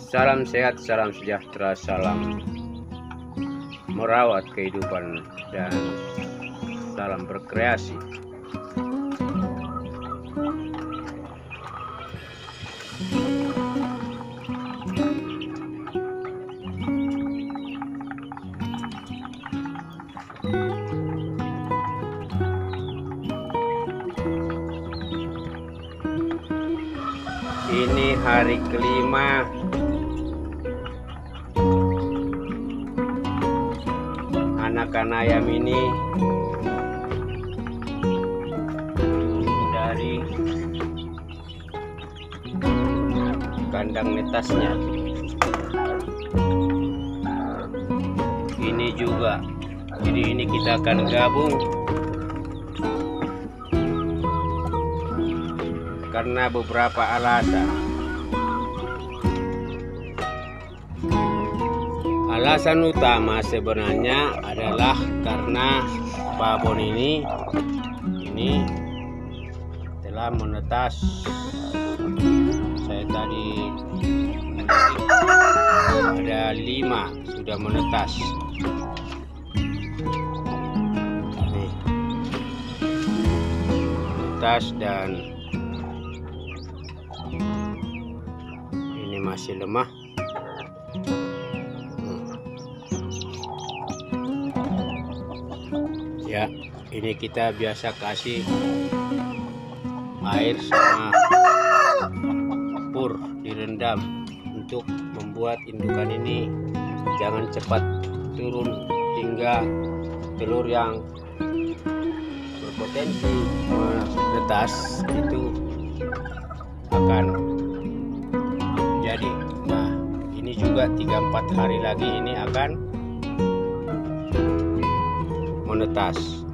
Salam sehat, salam sejahtera, salam merawat kehidupan, dan salam berkreasi. Ini hari kelima anakan ayam ini dari kandang netasnya. Ini juga, jadi ini kita akan gabung karena beberapa alasan. Alasan utama sebenarnya adalah karena babon ini telah menetas. Saya tadi ada 5 sudah menetas. Nih, menetas dan ini masih lemah. Ya, ini kita biasa kasih air sama pur direndam untuk membuat indukan ini jangan cepat turun, hingga telur yang berpotensi menetas itu akan jadi. Nah, ini juga 3-4 hari lagi ini akan menetas.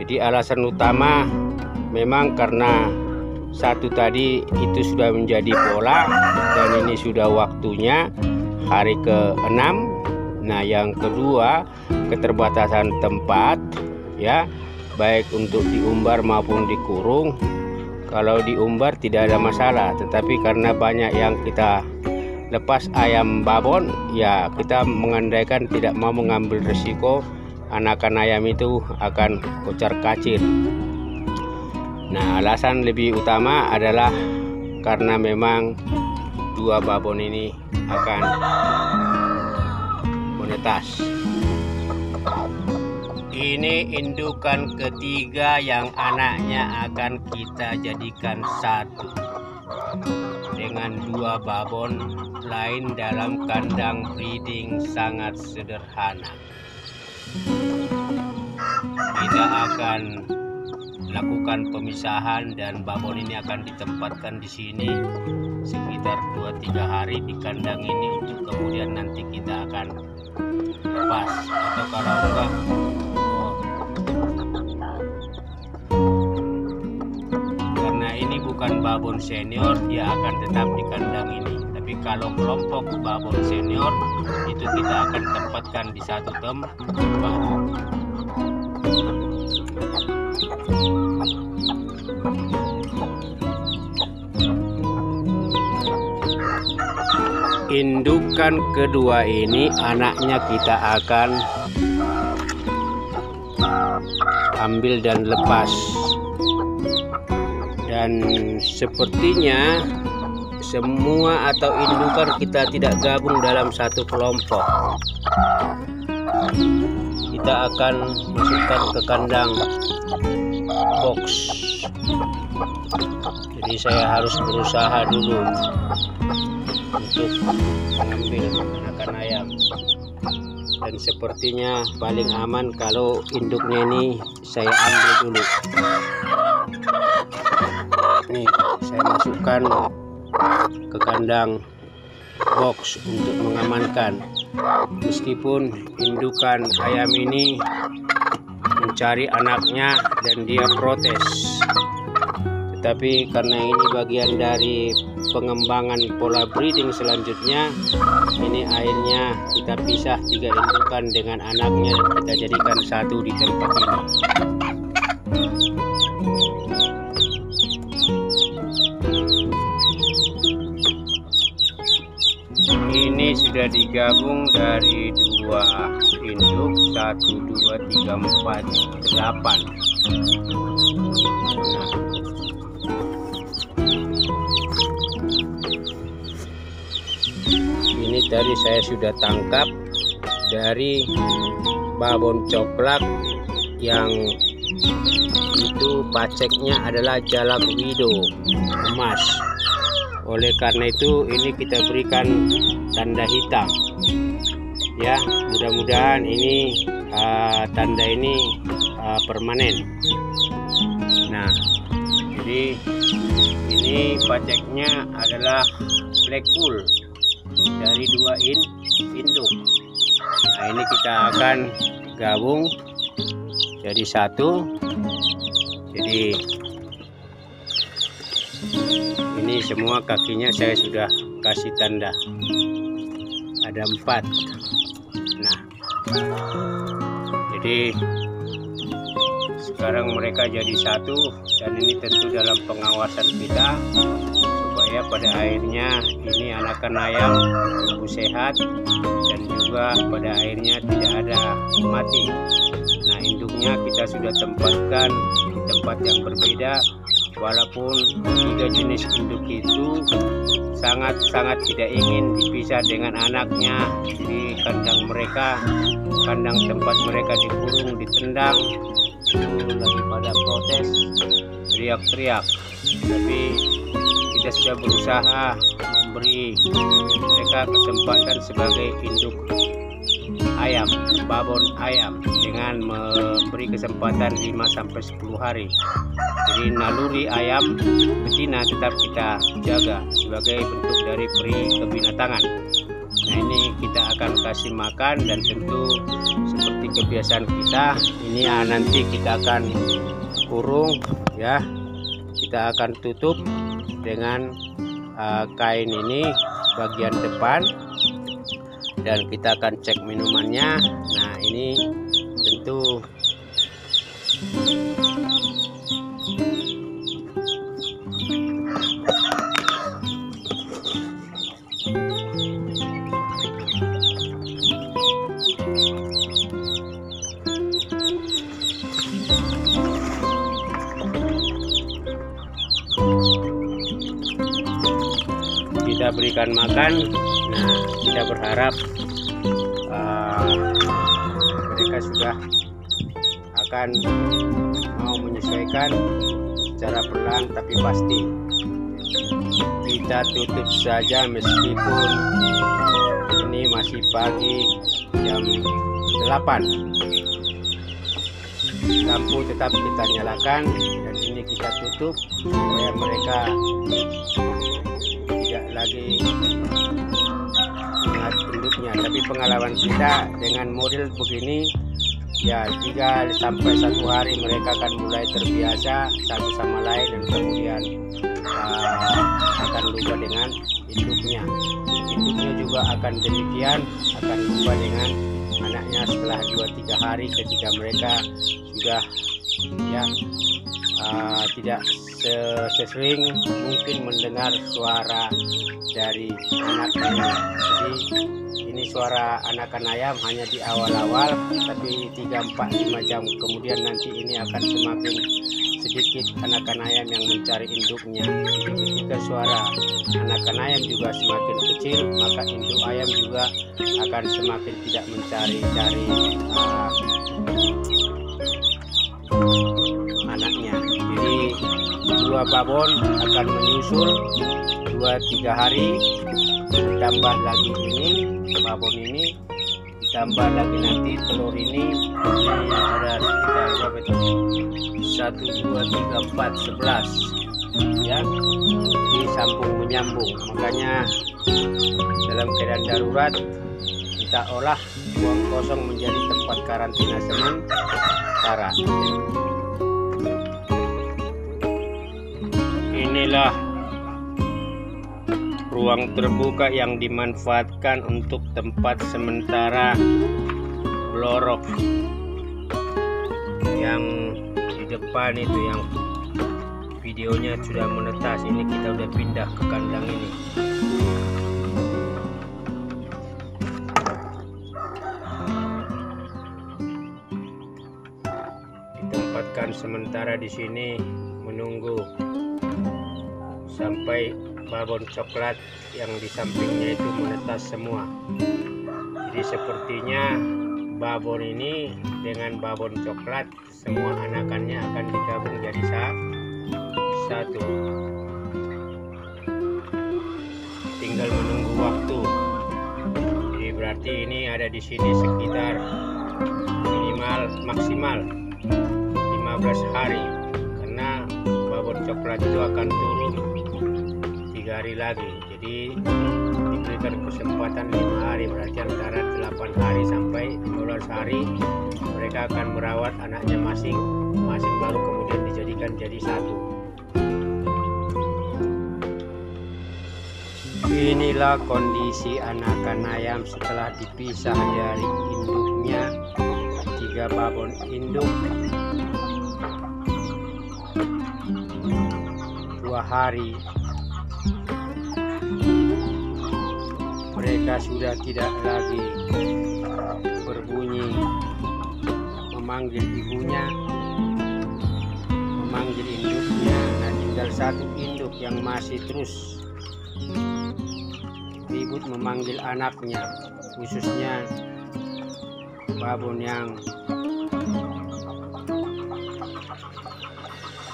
Jadi alasan utama memang karena satu tadi itu sudah menjadi pola dan ini sudah waktunya hari ke-6. Nah, yang kedua keterbatasan tempat, ya, baik untuk diumbar maupun dikurung. Kalau diumbar tidak ada masalah, tetapi karena banyak yang kita lepas ayam babon, ya kita mengandaikan tidak mau mengambil resiko anakan ayam itu akan kocar kacir. Nah, alasan lebih utama adalah karena memang 2 babon ini akan menetas. Ini indukan ketiga yang anaknya akan kita jadikan satu dengan 2 babon lain dalam kandang breeding sangat sederhana. Kita akan lakukan pemisahan dan babon ini akan ditempatkan di sini sekitar 2-3 hari di kandang ini untuk kemudian nanti kita akan lepas, atau kalau enggak karena ini bukan babon senior, dia akan tetap di kandang ini. Tapi kalau kelompok babon senior itu kita akan tempatkan di satu tempat. Indukan kedua ini anaknya kita akan ambil dan lepas, dan sepertinya semua atau indukan kita tidak gabung dalam satu kelompok. Kita akan masukkan ke kandang box. Jadi saya harus berusaha dulu untuk mengambil anakan ayam, dan sepertinya paling aman kalau induknya ini saya ambil dulu. Nih, saya masukkan ke kandang box untuk mengamankan. Meskipun indukan ayam ini mencari anaknya dan dia protes, tetapi karena ini bagian dari pengembangan pola breeding selanjutnya, ini akhirnya kita pisah 3 indukan dengan anaknya dan kita jadikan satu di tempat ini. Ini sudah digabung dari 2 induk, 1 2 3 4 8. Ini tadi saya sudah tangkap dari babon coklat yang itu paceknya adalah jalak wido emas. Oleh karena itu ini kita berikan tanda hitam ya, mudah-mudahan ini tanda ini permanen. Nah, jadi ini paceknya adalah black bull dari 2 induk. Nah, ini kita akan gabung jadi 1. Jadi ini semua kakinya saya sudah kasih tanda, ada 4. Nah, jadi sekarang mereka jadi 1, dan ini tentu dalam pengawasan kita supaya pada akhirnya ini anakan ayam tumbuh sehat dan juga pada akhirnya tidak ada mati. Nah, induknya kita sudah tempatkan di tempat yang berbeda, walaupun 3 jenis induk itu sangat-sangat tidak ingin dipisah dengan anaknya. Di kandang mereka, kandang tempat mereka dikurung, ditendang, itu lagi pada protes, teriak-teriak. Tapi kita sudah berusaha memberi mereka kesempatan sebagai induk ayam, babon ayam, dengan memberi kesempatan 5-10 hari. Jadi naluri ayam betina tetap kita jaga sebagai bentuk dari peri kebinatangan. Nah, ini kita akan kasih makan, dan tentu seperti kebiasaan kita ini nanti kita akan kurung ya, kita akan tutup dengan kain ini bagian depan, dan kita akan cek minumannya. Nah, ini tentu kita berikan makan. Nah, kita berharap mereka sudah akan mau menyesuaikan secara perlahan tapi pasti. Kita tutup saja meskipun ini masih pagi jam 8. Lampu tetap kita nyalakan, dan ini kita tutup supaya mereka tidak lagi ingat induknya. Tapi pengalaman kita dengan model begini ya, 3-1 hari mereka akan mulai terbiasa satu sama lain, dan kemudian akan lupa dengan induknya. Induknya juga akan demikian, akan lupa dengan anaknya setelah 2-3 hari ketika mereka sudah ya tidak sesering mungkin mendengar suara dari anaknya. Jadi ini suara anakan ayam hanya di awal-awal, tapi 3-4-5 jam kemudian nanti ini akan semakin sedikit anakan ayam yang mencari induknya. Jadi ketika suara anakan ayam juga semakin kecil, maka induk ayam juga akan semakin tidak mencari-cari anaknya. Jadi 2 babon akan menyusul 2-3 hari, ditambah lagi ini babon ini, ditambah lagi nanti telur ini ada sekitar berapa itu? 1, 2, 3, 4, 11 ya. Jadi sambung menyambung. Makanya dalam keadaan darurat kita olah ruang kosong menjadi tempat karantina sementara. Inilah ruang terbuka yang dimanfaatkan untuk tempat sementara lorok. Yang di depan itu yang videonya sudah menetas, ini kita udah pindah ke kandang ini. akan sementara di sini menunggu sampai babon coklat yang di sampingnya itu menetas semua. Jadi sepertinya babon ini dengan babon coklat semua anakannya akan digabung jadi satu. Tinggal menunggu waktu. Jadi berarti ini ada di sini sekitar maksimal 15 hari, karena babon coklat itu akan turun 3 hari lagi. Jadi diberikan kesempatan 5 hari, berarti antara 8 hari sampai 15 hari mereka akan merawat anaknya masing-masing, baru kemudian dijadikan jadi satu. Inilah kondisi anakan ayam setelah dipisah dari induknya. 3 babon induk 2 hari mereka sudah tidak lagi berbunyi memanggil ibunya, memanggil induknya. Nah, tinggal 1 induk yang masih terus ribut memanggil anaknya, khususnya babon yang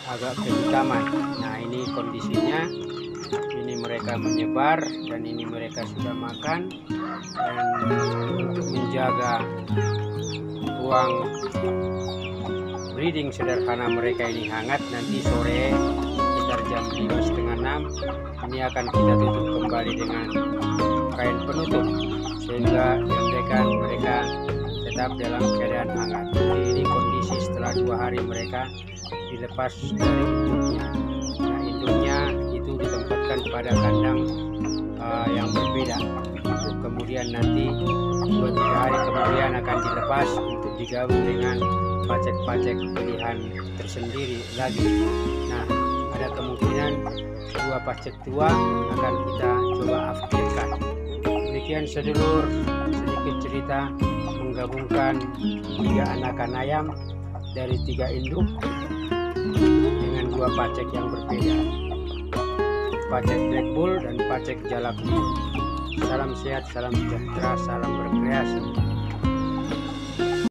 agak kehitaman. Nah, ini kondisinya. Ini mereka menyebar dan ini mereka sudah makan. Dan untuk menjaga ruang breeding sederhana mereka ini hangat, nanti sore sekitar jam 5:30 ini akan kita tutup kembali dengan kain penutup sehingga diandaikan mereka tetap dalam keadaan hangat. Jadi ini kondisi setelah 2 hari mereka dilepas dari induknya. Nah, induknya itu ditempatkan pada kandang yang berbeda. Untuk kemudian nanti 2-3 hari kemudian akan dilepas untuk digabung dengan pacek-pacek pilihan tersendiri lagi. Nah, ada kemungkinan 2 pacek tua akan kita coba aktifkan. Demikian sedulur, sedikit cerita menggabungkan 3 anakan ayam dari 3 induk dengan 2 pacek yang berbeda, pacek black bull dan pacek jalak biru. Salam sehat, salam sejahtera, salam berkreasi.